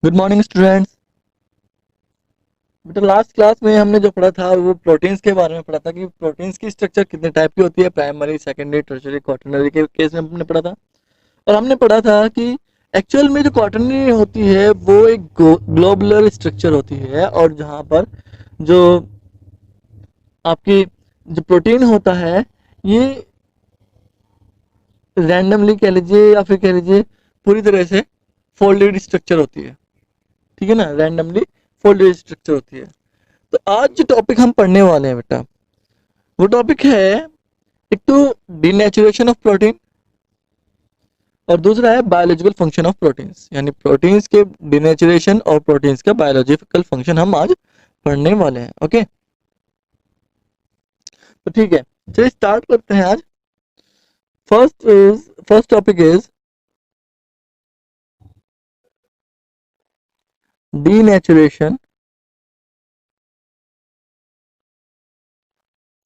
Good morning students. बेटा last class में हमने जो पढ़ा था वो प्रोटीन्स के बारे में पढ़ा था कि प्रोटीन्स की स्ट्रक्चर कितने टाइप की होती है, प्राइमरी, सेकेंडरी, टर्शियरी, क्वाटरनरी के केस में हमने पढ़ा था। और हमने पढ़ा था कि एक्चुअल में जो क्वाटरनरी होती है वो एक ग्लोबुलर स्ट्रक्चर होती है, और जहाँ पर जो आपकी जो प्रोटीन होता है ये रैंडमली कह लीजिए या फिर कह लीजिए पूरी तरह से फोल्डेड स्ट्रक्चर होती है। ठीक है ना, रैंडमली फोल्डेड स्ट्रक्चर होती है। तो आज जो टॉपिक हम पढ़ने वाले हैं बेटा, वो टॉपिक है एक तो डीनेचुरेशन ऑफ प्रोटीन, और दूसरा है बायोलॉजिकल फंक्शन ऑफ प्रोटीन्स। यानी प्रोटीन्स के डीनेचुरेशन और प्रोटीन्स का बायोलॉजिकल फंक्शन हम आज पढ़ने वाले हैं। ओके, तो ठीक है, चलिए स्टार्ट करते हैं आज। First topic is denaturation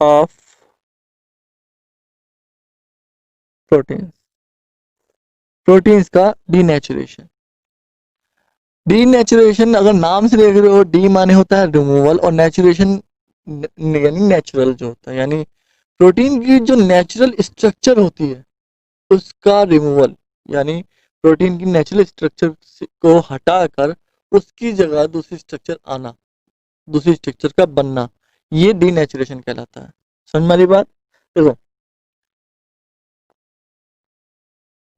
of proteins. Proteins का डीनेचुरेशन। डीनेचुरेशन अगर नाम से देख रहे हो, डी माने होता है रिमूवल और नेचुरेशन यानी नेचुरल जो होता है, यानी प्रोटीन की जो नेचुरल स्ट्रक्चर होती है उसका रिमूवल। यानी प्रोटीन की नेचुरल स्ट्रक्चर को हटाकर उसकी जगह दूसरी स्ट्रक्चर आना, दूसरी स्ट्रक्चर का बनना, ये डीनेचुरेशन कहलाता है। समझ में आ रही बात? देखो,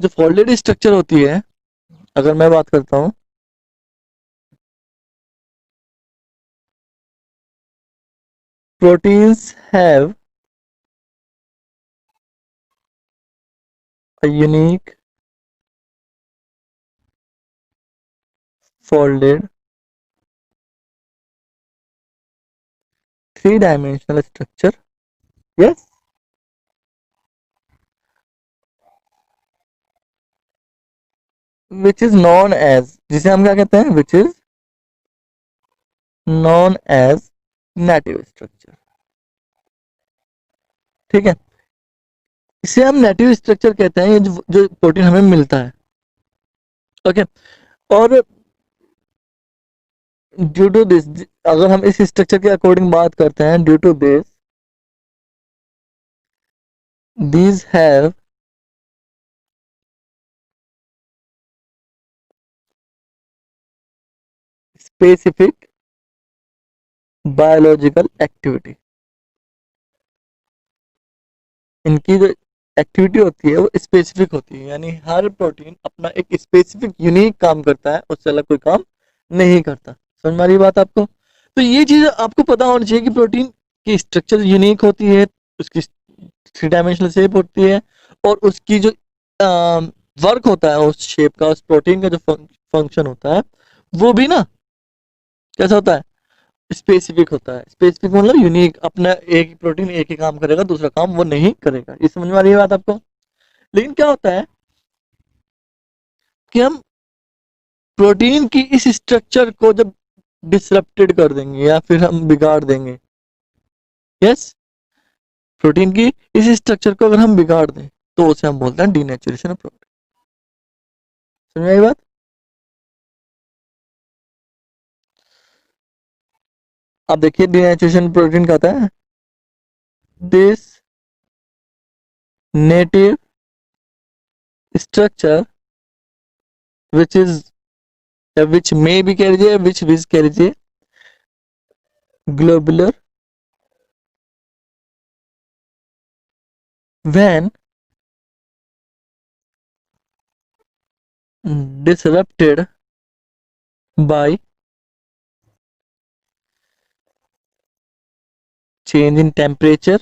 जो फोल्डेड स्ट्रक्चर होती है, अगर मैं बात करता हूँ, proteins have a unique folded three-dimensional structure, yes, which is known as, जिसे हम क्या कहते हैं, which is known as native structure। ठीक है, इसे हम नेटिव स्ट्रक्चर कहते हैं, ये जो प्रोटीन हमें मिलता है। ओके, और ड्यू टू दिस, अगर हम इस स्ट्रक्चर के अकॉर्डिंग बात करते हैं, due to this these have specific biological activity। इनकी जो एक्टिविटी होती है वो स्पेसिफिक होती है, यानी हर प्रोटीन अपना एक स्पेसिफिक यूनिक काम करता है, उससे अलग कोई काम नहीं करता। समझ में आ रही बात आपको? तो ये चीज आपको पता होनी चाहिए कि प्रोटीन की स्ट्रक्चर यूनिक होती है, उसकी थ्री डायमेंशनल शेप होती है, और उसकी जो वर्क होता है उस शेप का, उस प्रोटीन का जो फंक्शन होता है वो भी ना कैसा होता है, स्पेसिफिक होता है। स्पेसिफिक मतलब यूनिक, अपना एक प्रोटीन एक ही काम करेगा, दूसरा काम वो नहीं करेगा। ये समझ में आ रही है बात आपको? लेकिन क्या होता है कि हम प्रोटीन की इस स्ट्रक्चर को जब डिसरप्टेड कर देंगे या फिर हम बिगाड़ देंगे, यस, प्रोटीन की इस स्ट्रक्चर को अगर हम बिगाड़ दें तो उसे हम बोलते हैं डीनेचुरेशन ऑफ प्रोटीन। समझ में आई बात? अब देखिए डीनेचुरेशन प्रोटीन का आता है, this native structure which is, which मे भी कह लीजिए, विच कह लीजिए, globular, when disrupted by change in temperature,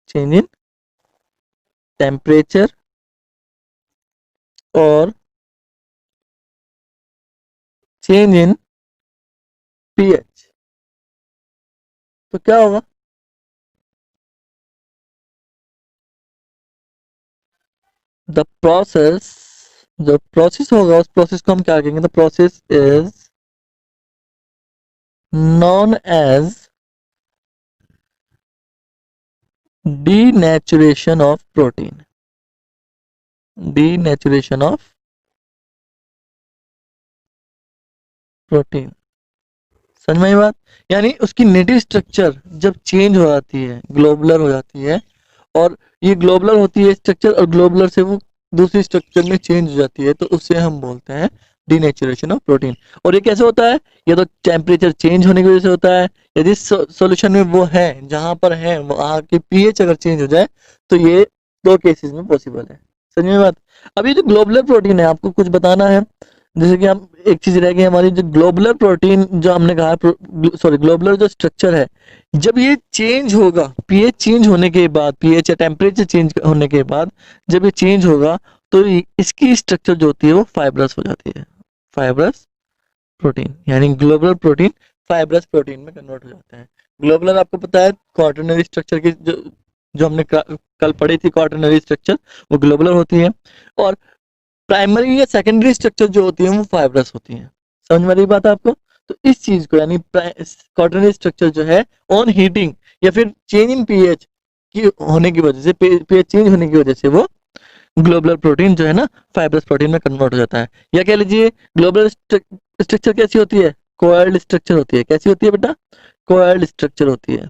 change in temperature और change in pH, तो क्या होगा? द प्रोसेस, जो प्रोसेस होगा उस प्रोसेस को हम क्या कहेंगे? The process is known as denaturation of protein. Denaturation of protein. समझ में आई बात? यानी उसकी नेटिव स्ट्रक्चर जब चेंज हो जाती है, ग्लोबुलर हो जाती है, और ये ग्लोबुलर होती है स्ट्रक्चर, और ग्लोबुलर से वो दूसरी स्ट्रक्चर में चेंज हो जाती है, तो उससे हम बोलते हैं डीनेचुरेशन ऑफ प्रोटीन। और ये कैसे होता है? ये तो टेम्परेचर चेंज होने की वजह से होता है। यदि सॉल्यूशन में वो है, जहां पर है वहां की पीएच अगर चेंज हो जाए, तो ये दो केसेस में पॉसिबल है। समझ में बात? अब ये जो ग्लोबुलर प्रोटीन है, आपको कुछ बताना है। जैसे कि हम एक चीज रह गई हमारी, जो ग्लोबुलर प्रोटीन जो हमने कहा, सॉरी ग्लोबुलर जो स्ट्रक्चर है, जब ये चेंज होगा, पीएच चेंज होने के बाद, पीएच या टेम्परेचर चेंज होने के बाद जब ये चेंज होगा, तो इसकी स्ट्रक्चर जो होती है वो फाइब्रस हो जाती है। फाइब्रस प्रोटीन, यानी ग्लोबुलर प्रोटीन फाइब्रस प्रोटीन में कन्वर्ट हो जाते हैं। ग्लोबुलर आपको पता है क्वाटरनरी स्ट्रक्चर की जो जो हमने कल पढ़ी थी, क्वाटरनरी स्ट्रक्चर वो ग्लोबुलर होती है, और प्राइमरी या सेकेंडरी स्ट्रक्चर जो होती है वो फाइब्रस होती है। समझ में आ रही बात है आपको? तो इस चीज को, यानी क्वाटरनरी स्ट्रक्चर जो है ऑन हीटिंग या फिर चेंज इन पीएच की होने की वजह से, पीएच चेंज होने की वजह से वो ग्लोबुलर प्रोटीन जो है ना फाइब्रस प्रोटीन में कन्वर्ट हो जाता है। या कह लीजिए ग्लोबुलर स्ट्रक्चर कैसी होती है? कोएल्ड स्ट्रक्चर होती है। कैसी होती है बेटा? कोएल्ड स्ट्रक्चर होती है।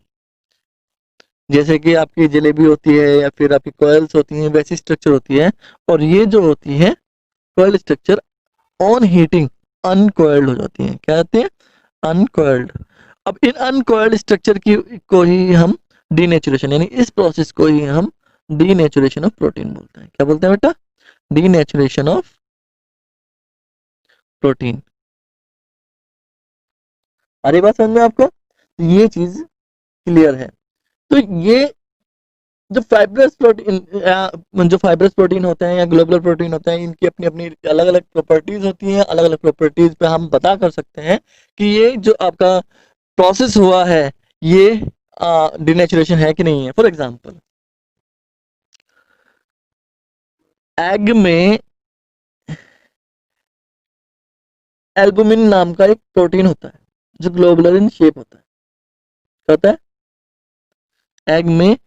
जैसे कि आपकी जलेबी होती है या फिर आपकी कोयल्स होती हैं, वैसी स्ट्रक्चर होती है। और ये जो होती है कोएल्ड स्ट्रक्चर, ऑन हीटिंग अनकोएल्ड हो जाती हैं। क्या होती है? अनकोएल्ड। अब इन अनकोएल्ड स्ट्रक्चर की को ही हम डीनेचुरेशन, यानी इस प्रोसेस को ही हम डीनेचुरेशन ऑफ प्रोटीन बोलते हैं। क्या बोलते हैं बेटा? Denaturation of protein. अरे बात समझ में आपको? ये चीज क्लियर है। तो ये जो फाइब्रस प्रोटीन होते हैं या ग्लोबुलर प्रोटीन होते हैं, इनकी अपनी अपनी अलग अलग प्रॉपर्टीज होती हैं। अलग अलग प्रॉपर्टीज पे हम पता कर सकते हैं कि ये जो आपका प्रोसेस हुआ है, ये डिनेचुरेशन है कि नहीं है। फॉर एग्जांपल, एग में एल्बुमिन नाम का एक प्रोटीन होता है जो ग्लोबुलर इन शेप होता है। क्या होता है? एग में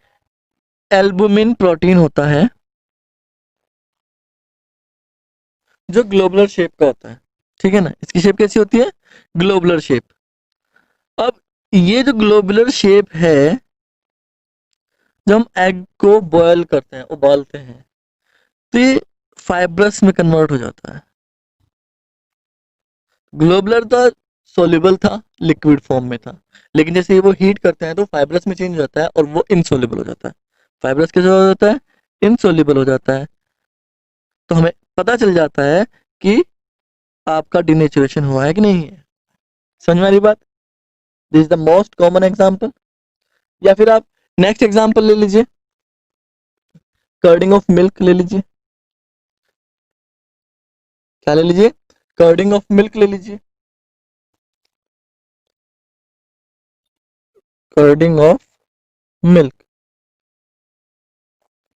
एल्बुमिन प्रोटीन होता है जो ग्लोबुलर शेप का होता है। ठीक है ना? इसकी शेप कैसी होती है? Globular shape. अब ये जो ग्लोबुलर शेप है, जब हम एग को बॉयल करते हैं, उबालते हैं, तो ये फाइब्रस में कन्वर्ट हो जाता है। ग्लोबुलर था, सोल्यूबल था, लिक्विड फॉर्म में था, लेकिन जैसे ही वो हीट करते हैं तो फाइब्रस में चेंज हो जाता है और वो इनसोल्यूबल हो जाता है। फाइब्रस कैसे हो जाता है? इनसोल्यूबल हो जाता है। तो हमें पता चल जाता है कि आपका डिनेचुरेशन हुआ है कि नहीं है। समझ में आ रही बात? This is the most common example. या फिर आप नेक्स्ट एग्जाम्पल ले लीजिए, कर्डिंग ऑफ मिल्क ले लीजिए। क्या ले लीजिए? कर्डिंग ऑफ मिल्क ले लीजिए। कर्डिंग ऑफ मिल्क।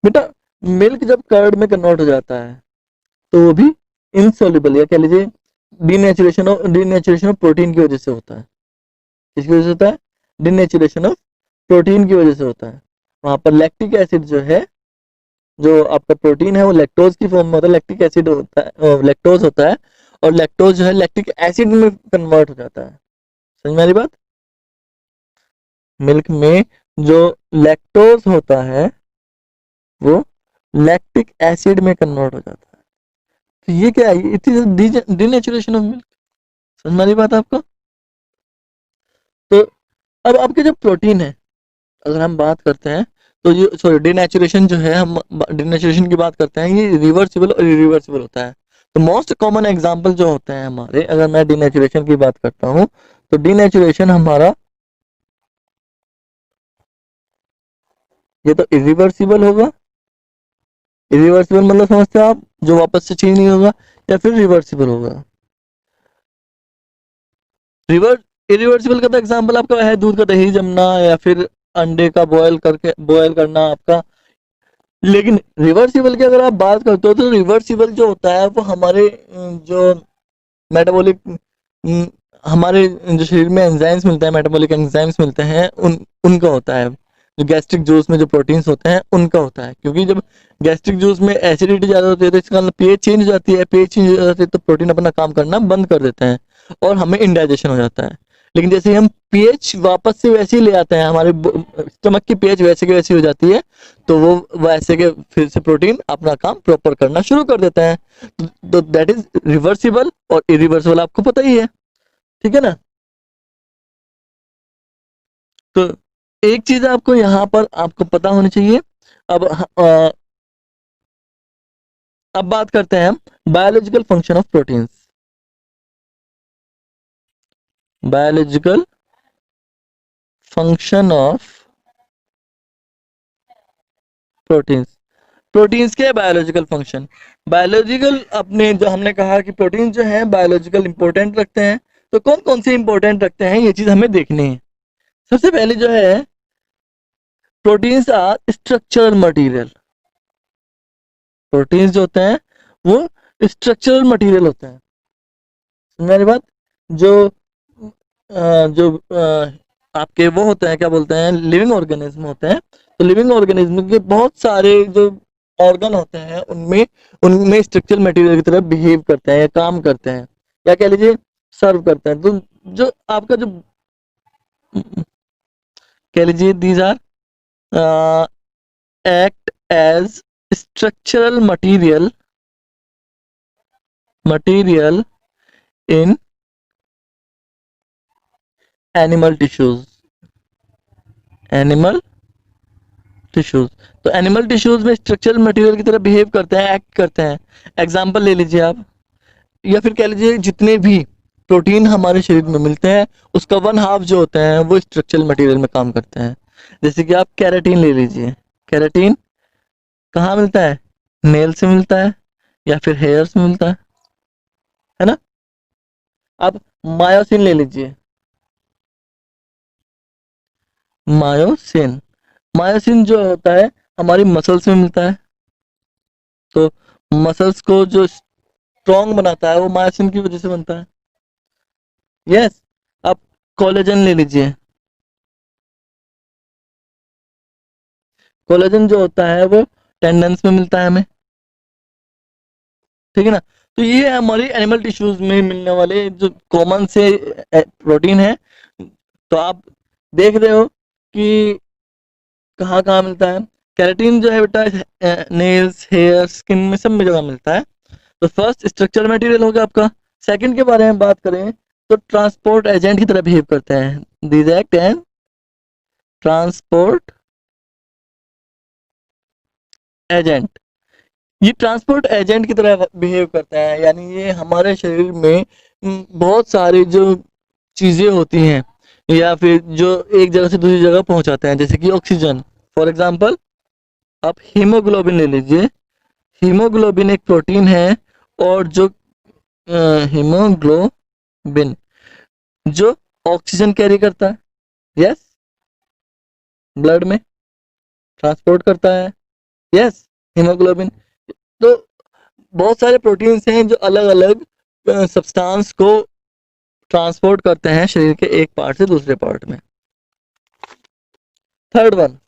बेटा, मिल्क जब कर्ड में कन्वर्ट हो जाता है तो वो भी इनसॉल्युबल, या कह लीजिए डीनेचुरेशन ऑफ प्रोटीन की वजह से होता है। किसकी वजह से होता है? डीनेचुरेशन ऑफ प्रोटीन की वजह से होता है। वहां पर लैक्टिक एसिड जो है, जो आपका प्रोटीन है, वो लैक्टोज की फॉर्म में होता है। लैक्टिक एसिड होता है, लैक्टोज होता है, और लैक्टोज जो है लैक्टिक एसिड में कन्वर्ट हो जाता है। समझ में आ रही बात? मिल्क में जो लैक्टोज होता है वो लैक्टिक एसिड में कन्वर्ट हो जाता है। तो ये क्या है? It is denaturation of milk. समझ में आ रही बात आपको? तो अब आपके जो प्रोटीन है, अगर हम बात करते हैं, तो ये सॉरी डिनेचुरेशन जो है, हम डिनेचुरेशन की बात करते हैं, ये रिवर्सिबल और इरिवर्सिबल होता है। तो मोस्ट कॉमन एग्जांपल जो होते हैं हमारे, अगर मैं डिनेचुरेशन की बात करता हूँ, तो डिनेचुरेशन हमारा ये तो इरिवर्सिबल होगा। इरिवर्सिबल मतलब समझते हो आप? जो वापस से चेंज नहीं होगा। या फिर रिवर्सिबल होगा। रिवर्स इरिवर्सिबल का तो एग्जांपल आपका है दूध का दही जमना, या फिर अंडे का बॉयल करना आपका। लेकिन रिवर्सिबल की अगर आप बात करते हो, तो रिवर्सिबल जो होता है वो हमारे जो मेटाबॉलिक, हमारे जो शरीर में एंजाइम्स मिलते हैं, मेटाबॉलिक एंजाइम्स मिलते हैं, उनका होता है। जो गैस्ट्रिक जूस में जो प्रोटीन्स होते हैं उनका होता है। क्योंकि जब गैस्ट्रिक जूस में एसिडिटी ज्यादा होती है तो इसका पीएच चेंज हो जाती है। पीएच चेंज हो जाती है तो प्रोटीन अपना काम करना बंद कर देते हैं, और हमें इंडाइजेशन हो जाता है। लेकिन जैसे ही हम पीएच वापस से वैसे ही ले आते हैं, हमारे स्टमक की पीएच वैसे की वैसी हो जाती है, तो वो वैसे के फिर से प्रोटीन अपना काम प्रॉपर करना शुरू कर देता है। तो दैट इज रिवर्सिबल और इरिवर्सिबल, आपको पता ही है, ठीक है ना। तो एक चीज आपको यहाँ पर आपको पता होनी चाहिए। अब अब बात करते हैं हम biological function of proteins. Biological function of proteins. Proteins के बायोलॉजिकल फंक्शन, बायोलॉजिकल अपने जो हमने कहा कि प्रोटीन जो है बायोलॉजिकल इंपॉर्टेंट रखते हैं, तो कौन कौन से इंपॉर्टेंट रखते हैं ये चीज हमें देखनी है। सबसे पहले जो है, proteins are structural material. Proteins जो होते हैं वो स्ट्रक्चरल मटेरियल होते हैं, मेरी बात। जो जो आपके वो होते हैं, क्या बोलते हैं, लिविंग ऑर्गेनिज्म होते हैं। तो लिविंग ऑर्गेनिज्म के बहुत सारे जो ऑर्गन होते हैं उनमें उनमें स्ट्रक्चरल मटेरियल की तरह बिहेव करते हैं या काम करते हैं, या कह लीजिए सर्व करते हैं। तो जो आपका जो कह लीजिए these are act as structural material in animal tissues. Animal tissues, तो एनिमल टिश्यूज में स्ट्रक्चरल मटेरियल की तरह बिहेव करते हैं, एक्ट करते हैं। एग्जांपल ले लीजिए आप, या फिर कह लीजिए जितने भी प्रोटीन हमारे शरीर में मिलते हैं उसका 1/2 जो होते हैं वो स्ट्रक्चरल मटेरियल में काम करते हैं। जैसे कि आप कैराटीन ले लीजिए। कैराटीन कहाँ मिलता है? नेल से मिलता है या फिर हेयर से मिलता है ना। आप मायोसिन ले लीजिए। मायोसिन, मायोसिन जो होता है हमारी मसल्स में मिलता है। तो मसल्स को जो स्ट्रॉन्ग बनाता है वो मायोसिन की वजह से बनता है। यस। आप कोलेजन ले लीजिए। कोलेजन जो होता है वो टेंडन्स में मिलता है हमें, ठीक है ना। तो ये हमारी एनिमल टिश्यूज में मिलने वाले जो कॉमन से प्रोटीन है। तो आप देख रहे हो कि कहाँ कहाँ मिलता है। कैराटीन जो है बेटा नेल्स, हेयर, स्किन में सब में जगह मिलता है। तो फर्स्ट स्ट्रक्चर मटेरियल हो गया आपका। सेकंड के बारे में बात करें तो ट्रांसपोर्ट एजेंट की तरह बिहेव करते हैं। These act and transport agent. ये ट्रांसपोर्ट एजेंट की तरह बिहेव करता है, यानी ये हमारे शरीर में बहुत सारी जो चीजें होती हैं या फिर जो एक जगह से दूसरी जगह पहुंचाते हैं, जैसे कि ऑक्सीजन। फॉर एग्जांपल आप हीमोग्लोबिन ले लीजिए। हीमोग्लोबिन एक प्रोटीन है, और जो हीमोग्लोबिन जो ऑक्सीजन कैरी करता है, यस, ब्लड में ट्रांसपोर्ट करता है, यस, हीमोग्लोबिन। तो बहुत सारे प्रोटीन्स हैं जो अलग अलग सब्सटेंस को ट्रांसपोर्ट करते हैं शरीर के एक पार्ट से दूसरे पार्ट में। Third one,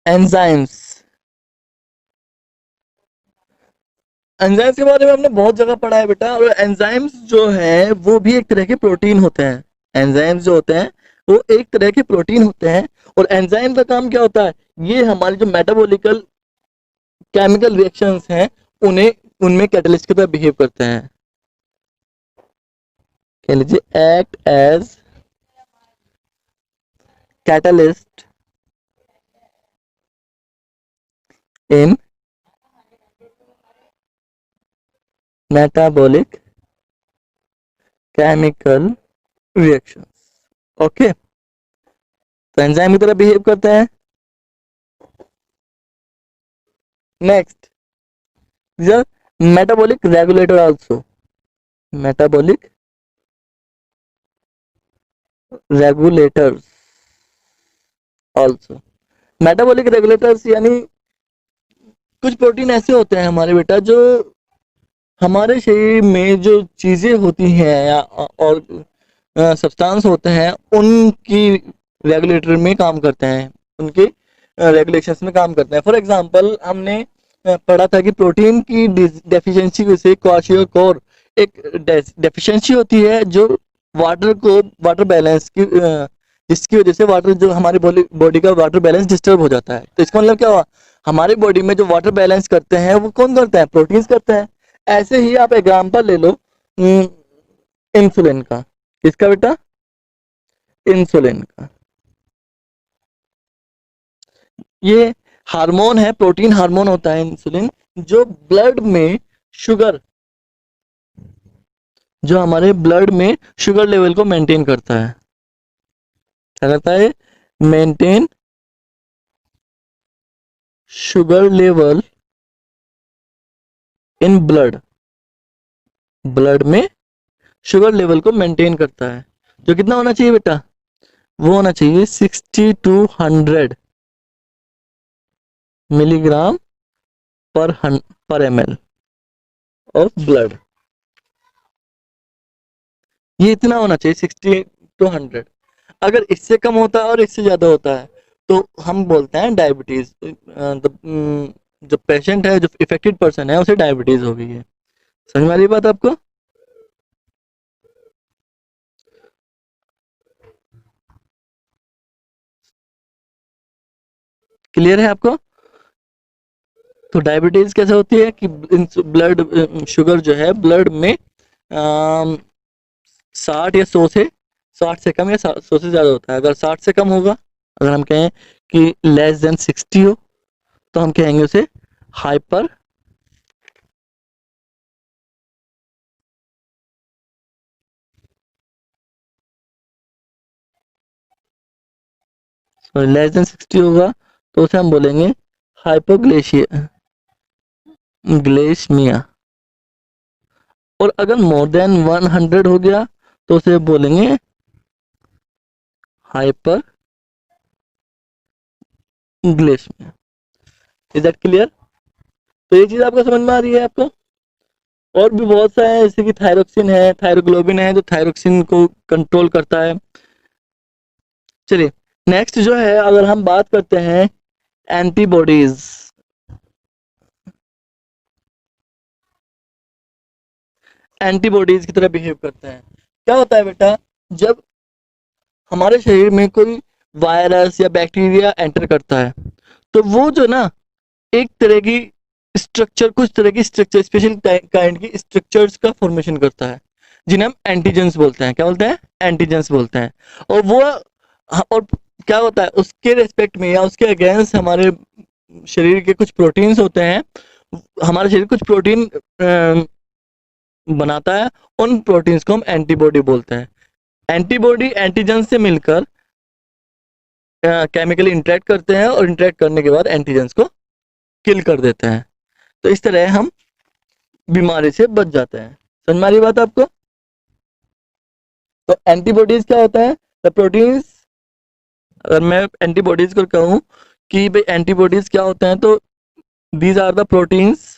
enzymes. एंजाइम्स के बारे में हमने बहुत जगह पढ़ा है बेटा, और एंजाइम्स जो है वो भी एक तरह के प्रोटीन होते हैं। एंजाइम्स जो होते हैं वो एक तरह के प्रोटीन होते हैं। और एंजाइम का काम क्या होता है? ये हमारी जो मेटाबॉलिकल केमिकल रिएक्शंस हैं उन्हें उनमें कैटलिस्ट की तरह बिहेव करते हैं। कह लीजिए act as catalyst in metabolic chemical reactions. Okay, तो एंजाइम की तरह बिहेव करते हैं। Next, metabolic regulator also. Metabolic regulators also. Metabolic regulators यानी कुछ प्रोटीन ऐसे होते हैं हमारे बेटा जो हमारे शरीर में जो चीजें होती हैं या और सब्सटेंस होते हैं उनकी रेगुलेटर में काम करते हैं, उनके रेगुलेशंस में काम करते हैं। फॉर एग्जांपल हमने पढ़ा था कि प्रोटीन की डेफिशिएंसी की वजह से क्वाशियोकोर एक डेफिशिएंसी होती है जो वाटर बैलेंस की जिसकी वजह से वाटर जो हमारी बॉडी का वाटर बैलेंस डिस्टर्ब हो जाता है। तो इसका मतलब क्या हुआ, हमारी बॉडी में जो वाटर बैलेंस करते हैं वो कौन करते हैं, प्रोटीन्स करते हैं। ऐसे ही आप एग्जांपल ले लो इंसुलिन का। किसका बेटा, इंसुलिन का। ये हार्मोन है, प्रोटीन हार्मोन होता है इंसुलिन, जो ब्लड में शुगर, जो हमारे ब्लड में शुगर लेवल को मेंटेन करता है। क्या करता है, maintain sugar level in blood, blood में शुगर लेवल को मेंटेन करता है। जो कितना होना चाहिए बेटा, वो होना चाहिए 60 to 100 मिलीग्राम पर ml ऑफ ब्लड। ये इतना होना चाहिए 60 to 100। अगर इससे कम होता है और इससे ज्यादा होता है तो हम बोलते हैं डायबिटीज। जो पेशेंट है, जो इफेक्टेड पर्सन है, उसे डायबिटीज हो गई है। समझ में आ रही बात आपको? क्लियर है आपको? तो डायबिटीज कैसे होती है कि ब्लड शुगर जो है ब्लड में 60 या 100 से 60 से कम या 100 से ज्यादा होता है। अगर 60 से कम होगा, अगर हम कहें कि लेस देन 60 हो, तो हम कहेंगे उसे हाइपर लेस देन 60 होगा तो उसे हम बोलेंगे हाइपोग्लेशिया ग्लेशमिया। और अगर मोर देन 100 हो गया तो उसे बोलेंगे hyperglycaemia. Is that clear? तो ये चीज आपको समझ में आ रही है आपको? और भी बहुत सा है, जैसे कि थायरोक्सिन है, थायरोग्लोबिन है, जो थायरोक्सिन को कंट्रोल करता है। चलिए नेक्स्ट जो है, अगर हम बात करते हैं एंटीबॉडीज। एंटीबॉडीज की तरह बिहेव करते हैं। क्या होता है बेटा, जब हमारे शरीर में कोई वायरस या बैक्टीरिया एंटर करता है तो वो जो ना एक तरह की स्ट्रक्चर, कुछ तरह की स्ट्रक्चर, स्पेशल काइंड की स्ट्रक्चर्स का फॉर्मेशन करता है, जिन्हें हम एंटीजेंस बोलते हैं। क्या बोलते हैं, एंटीजेंस बोलते हैं। और वो और क्या होता है, उसके रेस्पेक्ट में या उसके अगेंस्ट हमारे शरीर के कुछ प्रोटीन्स होते हैं। हमारे शरीर कुछ प्रोटीन बनाता है, उन प्रोटीन्स को हम एंटीबॉडी बोलते हैं। एंटीबॉडी एंटीजन से मिलकर केमिकली इंटरेक्ट करते हैं और इंटरेक्ट करने के बाद एंटीजेंस को किल कर देते हैं। तो इस तरह हम बीमारी से बच जाते हैं। समझ में आ रही बात आपको? तो एंटीबॉडीज क्या होता है, द प्रोटीन्स। अगर मैं एंटीबॉडीज को कहूँ कि भाई एंटीबॉडीज क्या होते हैं, तो these are the proteins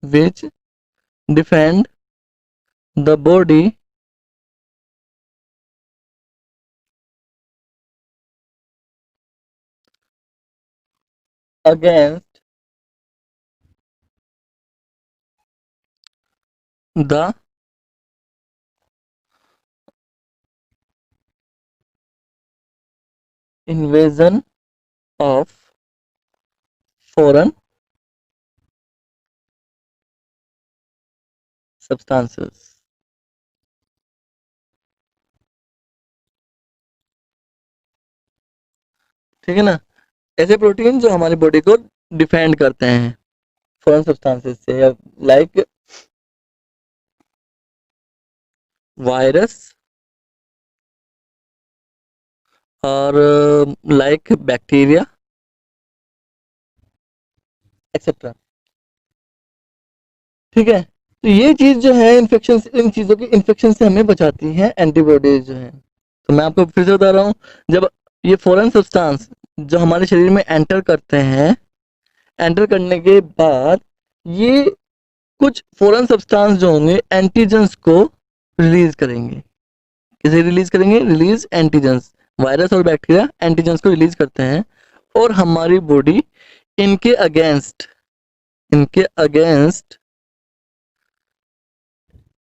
which defend the body against the invasion of foreign substances। ठीक है ना? ऐसे प्रोटीन जो हमारी बॉडी को डिफेंड करते हैं फॉरेन सब्सटेंसेस से, लाइक वायरस और लाइक बैक्टीरिया एक्सेट्रा। ठीक है? तो ये चीज जो है इन्फेक्शन, इन चीजों की इन्फेक्शन से हमें बचाती है एंटीबॉडीज जो है। तो मैं आपको फिर से बता रहा हूँ, जब ये फॉरेन सब्सटेंस जो हमारे शरीर में एंटर करते हैं, एंटर करने के बाद ये कुछ फॉरेन सब्सटेंस जो होंगे एंटीजेंस को रिलीज करेंगे। किसे रिलीज करेंगे? Release antigens. वायरस और बैक्टीरिया एंटीजेंस को रिलीज करते हैं और हमारी बॉडी इनके अगेंस्ट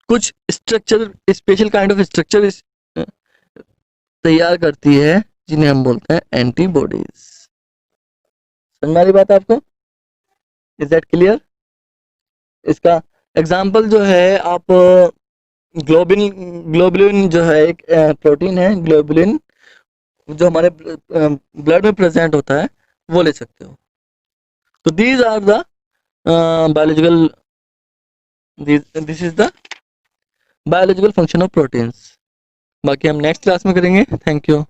कुछ structure, special kind of structure तैयार करती है जिन्हें हम बोलते हैं एंटीबॉडीज। समझ में आ रही बात है आपको? Is that clear? इसका एग्जाम्पल जो है आप ग्लोबुलिन जो है एक प्रोटीन है, ग्लोबुलिन जो हमारे ब्लड में प्रेजेंट होता है वो ले सकते हो। तो these are the biological, this is the biological function of proteins. बाकी हम नेक्स्ट क्लास में करेंगे। Thank you.